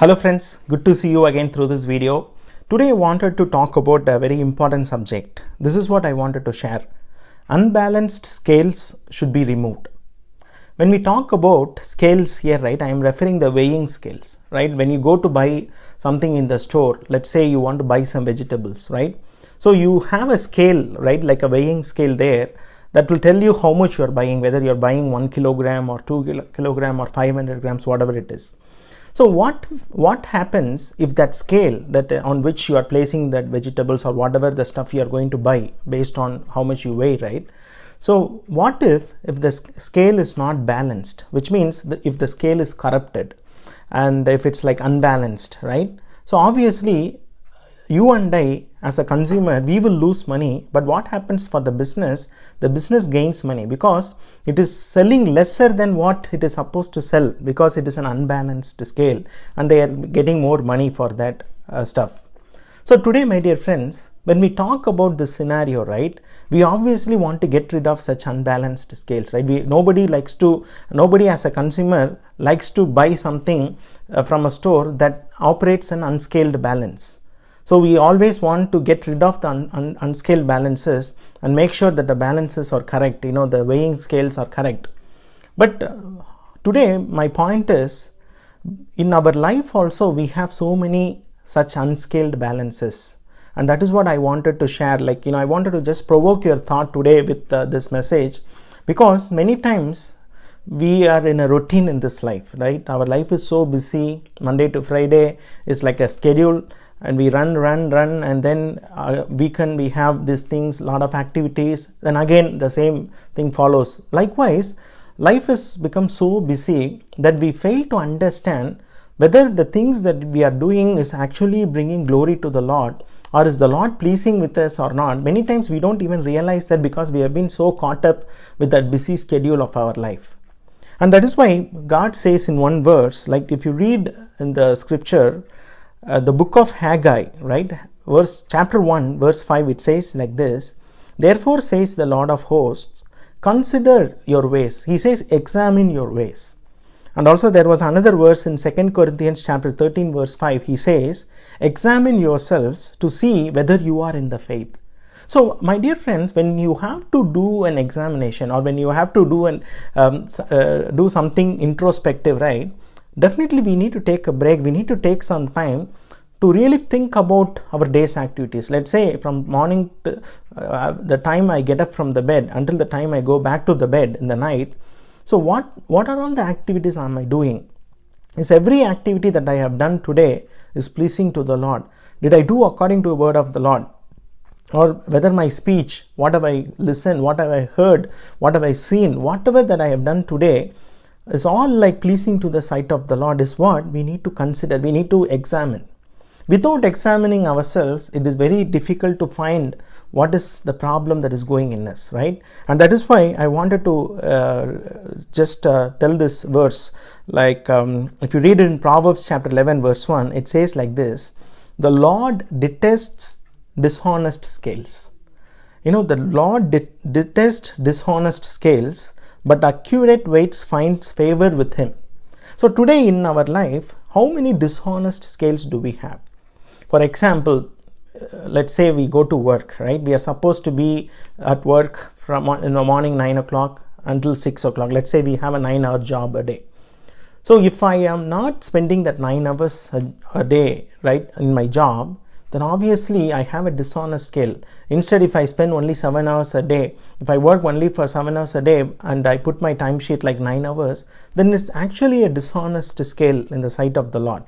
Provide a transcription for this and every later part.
Hello friends, good to see you again through this video. Today I wanted to talk about a very important subject. This is what I wanted to share. Unbalanced scales should be removed. When we talk about scales here, right, I am referring the weighing scales, right? When you go to buy something in the store, let's say you want to buy some vegetables, right? So you have a scale, right, like a weighing scale there that will tell you how much you are buying, whether you are buying 1 kilogram or 2 kilogram or 500 grams, whatever it is. So what happens if that scale that on which you are placing that vegetables or whatever the stuff you are going to buy based on how much you weigh, right? So what if the scale is not balanced, which means if the scale is corrupted and if it's like unbalanced, right? So obviously you and I as a consumer, we will lose money, but what happens for the business gains money because it is selling lesser than what it is supposed to sell because it is an unbalanced scale and they are getting more money for that stuff. So today, my dear friends, when we talk about this scenario, right, we obviously want to get rid of such unbalanced scales, right? Nobody as a consumer likes to buy something from a store that operates an unscaled balance. So we always want to get rid of the unscaled balances and make sure that the balances are correct, the weighing scales are correct. But today my point is, in our life also we have so many such unscaled balances, and that is what I wanted to share. I wanted to just provoke your thought today with this message, because many times we are in a routine in this life, right? Our life is so busy. Monday to Friday is like a schedule, and we run, and then weekend we have these things, lot of activities, then again the same thing follows. Likewise, life has become so busy that we fail to understand whether the things that we are doing is actually bringing glory to the Lord, or is the Lord pleasing with us or not. Many times we don't even realize that because we have been so caught up with that busy schedule of our life. And that is why God says in one verse, like if you read in the scripture, the book of Haggai, right, chapter 1 verse 5, it says like this: therefore says the Lord of hosts, consider your ways. He says examine your ways. And also there was another verse in 2 Corinthians chapter 13 verse 5. He says, examine yourselves to see whether you are in the faith. So my dear friends, when you have to do an examination, or when you have to do something introspective, right, definitely we need to take a break. We need to take some time to really think about our day's activities. Let's say from morning to the time I get up from the bed until the time I go back to the bed in the night. So what are all the activities am I doing? Is every activity that I have done today is pleasing to the Lord? Did I do according to the word of the Lord? Or whether my speech, what have I listened, what have I heard, what have I seen, whatever that I have done today is all like pleasing to the sight of the Lord, is what we need to consider. We need to examine. Without examining ourselves, it is very difficult to find what is the problem that is going in us, right? And that is why I wanted to just tell this verse. If you read it in Proverbs chapter 11 verse 1, it says like this: the Lord detests dishonest scales. The Lord detests dishonest scales, but accurate weights finds favor with him. So today in our life, how many dishonest scales do we have? For example, let's say we go to work, right? We are supposed to be at work from in the morning 9 o'clock until 6 o'clock. Let's say we have a 9-hour job a day. So if I am not spending that 9 hours a day, right, in my job, then obviously I have a dishonest scale. Instead, if I spend only 7 hours a day, if I work only for 7 hours a day and I put my timesheet like 9 hours, then it's actually a dishonest scale in the sight of the Lord.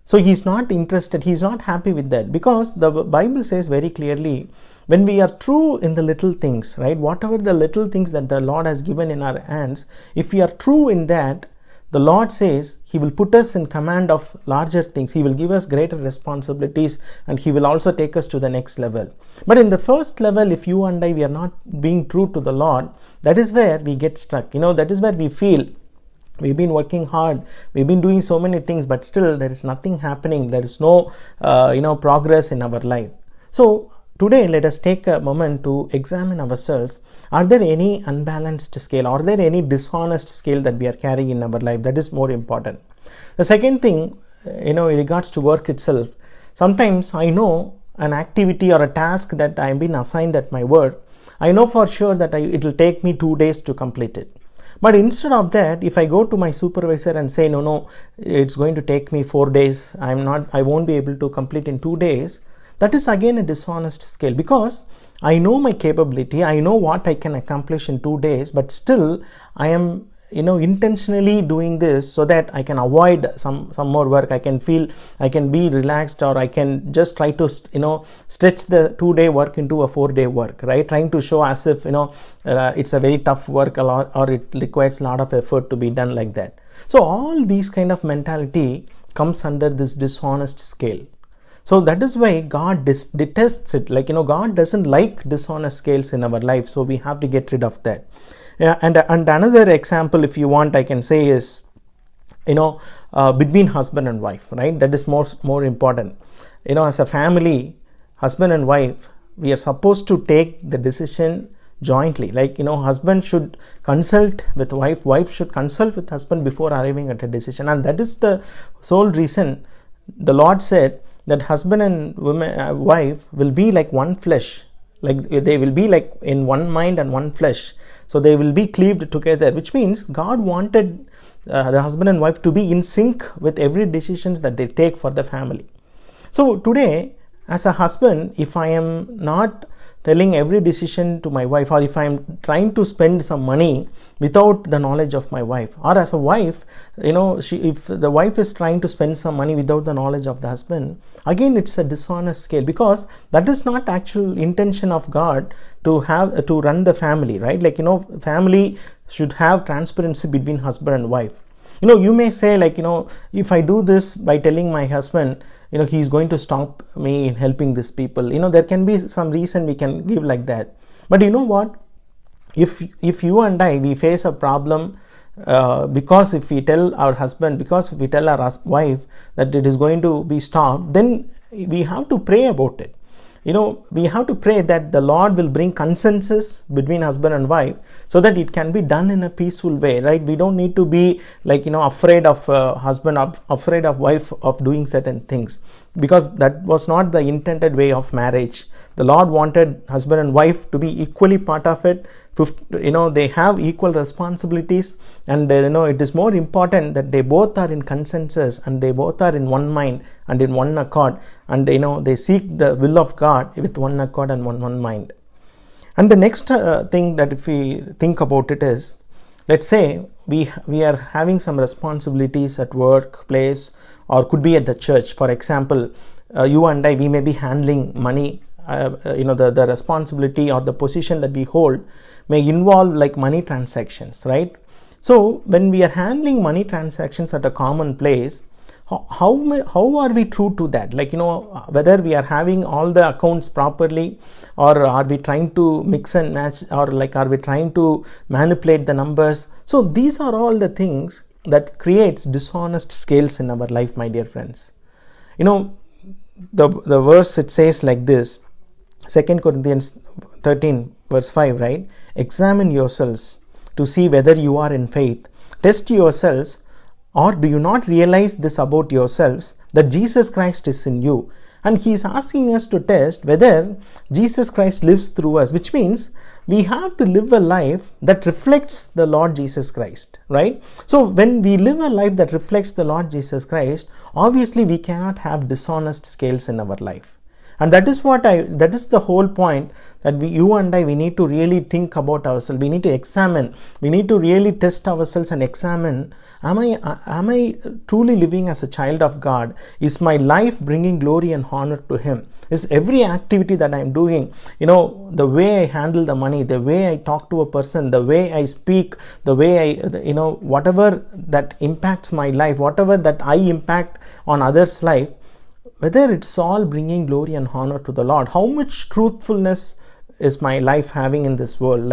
So he's not interested, he's not happy with that, because the Bible says very clearly, when we are true in the little things, right, whatever the little things that the Lord has given in our hands, if we are true in that, the Lord says he will put us in command of larger things. He will give us greater responsibilities, and he will also take us to the next level. But in the first level, if you and I, we are not being true to the Lord, that is where we get stuck. That is where we feel we've been working hard, we've been doing so many things, but still there is nothing happening. There is no progress in our life. So today, let us take a moment to examine ourselves. Are there any unbalanced scale? Are there any dishonest scale that we are carrying in our life? That is more important. The second thing, in regards to work itself. Sometimes I know an activity or a task that I have been assigned at my work, I know for sure that it will take me 2 days to complete it. But instead of that, if I go to my supervisor and say, no, it's going to take me 4 days, I won't be able to complete in 2 days, that is again a dishonest scale, because I know my capability, I know what I can accomplish in 2 days, but still I am intentionally doing this so that I can avoid some more work. I can be relaxed, or I can just try to stretch the 2-day work into a 4-day work, right? Trying to show as if it's a very tough work, or it requires a lot of effort to be done like that. So all these kind of mentality comes under this dishonest scale. So that is why God detests it. God doesn't like dishonest scales in our life, so we have to get rid of that. Yeah, and another example, if you want, I can say is, between husband and wife, right? That is more important. As a family, husband and wife, we are supposed to take the decision jointly. Husband should consult with wife should consult with husband before arriving at a decision. And that is the sole reason the Lord said that husband and wife will be like one flesh. They will be like in one mind and one flesh. So they will be cleaved together, which means God wanted the husband and wife to be in sync with every decisions that they take for the family. So today, as a husband, if I am not telling every decision to my wife, or if I am trying to spend some money without the knowledge of my wife, or as a wife, if the wife is trying to spend some money without the knowledge of the husband, again it's a dishonest scale, because that is not actual intention of God to run the family, right? Family should have transparency between husband and wife. You may say, if I do this by telling my husband, he's going to stop me in helping these people. There can be some reason we can give like that. But you know what? If you and I, we face a problem, because if we tell our husband, because if we tell our wife that it is going to be stopped, then we have to pray about it. We have to pray that the Lord will bring consensus between husband and wife, so that it can be done in a peaceful way, right? We don't need to be afraid of husband, afraid of wife of doing certain things, because that was not the intended way of marriage. The Lord wanted husband and wife to be equally part of it. They have equal responsibilities, and it is more important that they both are in consensus, and they both are in one mind and in one accord, and they seek the will of God with one accord and one mind. And the next thing that if we think about it is, let's say we are having some responsibilities at workplace, or could be at the church. For example, you and I, we may be handling money. The responsibility or the position that we hold may involve money transactions, right? So when we are handling money transactions at a common place, how are we true to that? Whether we are having all the accounts properly, or are we trying to mix and match, or are we trying to manipulate the numbers? So these are all the things that creates dishonest scales in our life, my dear friends. The verse, it says like this, 2 Corinthians 13 verse 5, right? Examine yourselves to see whether you are in faith. Test yourselves, or do you not realize this about yourselves, that Jesus Christ is in you? And he is asking us to test whether Jesus Christ lives through us, which means we have to live a life that reflects the Lord Jesus Christ, right? So when we live a life that reflects the Lord Jesus Christ, obviously we cannot have dishonest scales in our life. And that is the whole point, that you and I, we need to really think about ourselves. We need to examine. We need to really test ourselves and examine, am I truly living as a child of God? Is my life bringing glory and honor to Him? Is every activity that I am doing, the way I handle the money, the way I talk to a person, the way I speak, the way whatever that impacts my life, whatever that I impact on others' life, whether it's all bringing glory and honor to the Lord? How much truthfulness is my life having in this world?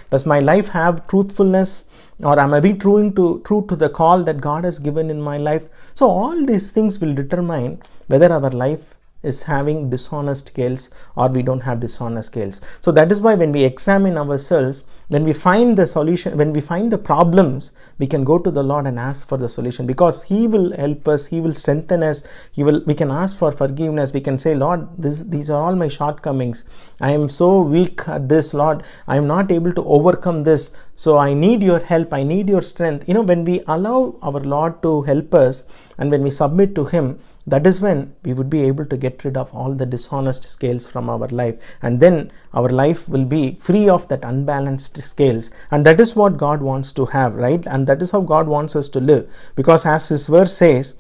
Does my life have truthfulness, or am I being true to the call that God has given in my life? So all these things will determine whether our life is having dishonest scales or we don't have dishonest scales. So that is why when we examine ourselves, when we find the solution, when we find the problems, we can go to the Lord and ask for the solution, because He will help us, He will strengthen us, we can ask for forgiveness. We can say, Lord, these are all my shortcomings. I am so weak at this, Lord. I am not able to overcome this. So I need your help. I need your strength. When we allow our Lord to help us and when we submit to Him, that is when we would be able to get rid of all the dishonest scales from our life, and then our life will be free of that unbalanced scales. And that is what God wants to have, right? And that is how God wants us to live, because as His verse says,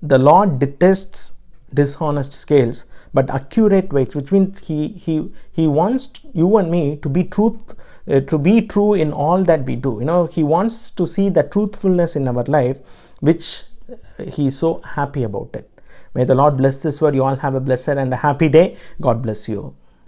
the Lord detests dishonest scales but accurate weights, which means he wants you and me to be true in all that we do. He wants to see the truthfulness in our life, which He is so happy about it. May the Lord bless this word. You all have a blessed and a happy day. God bless you.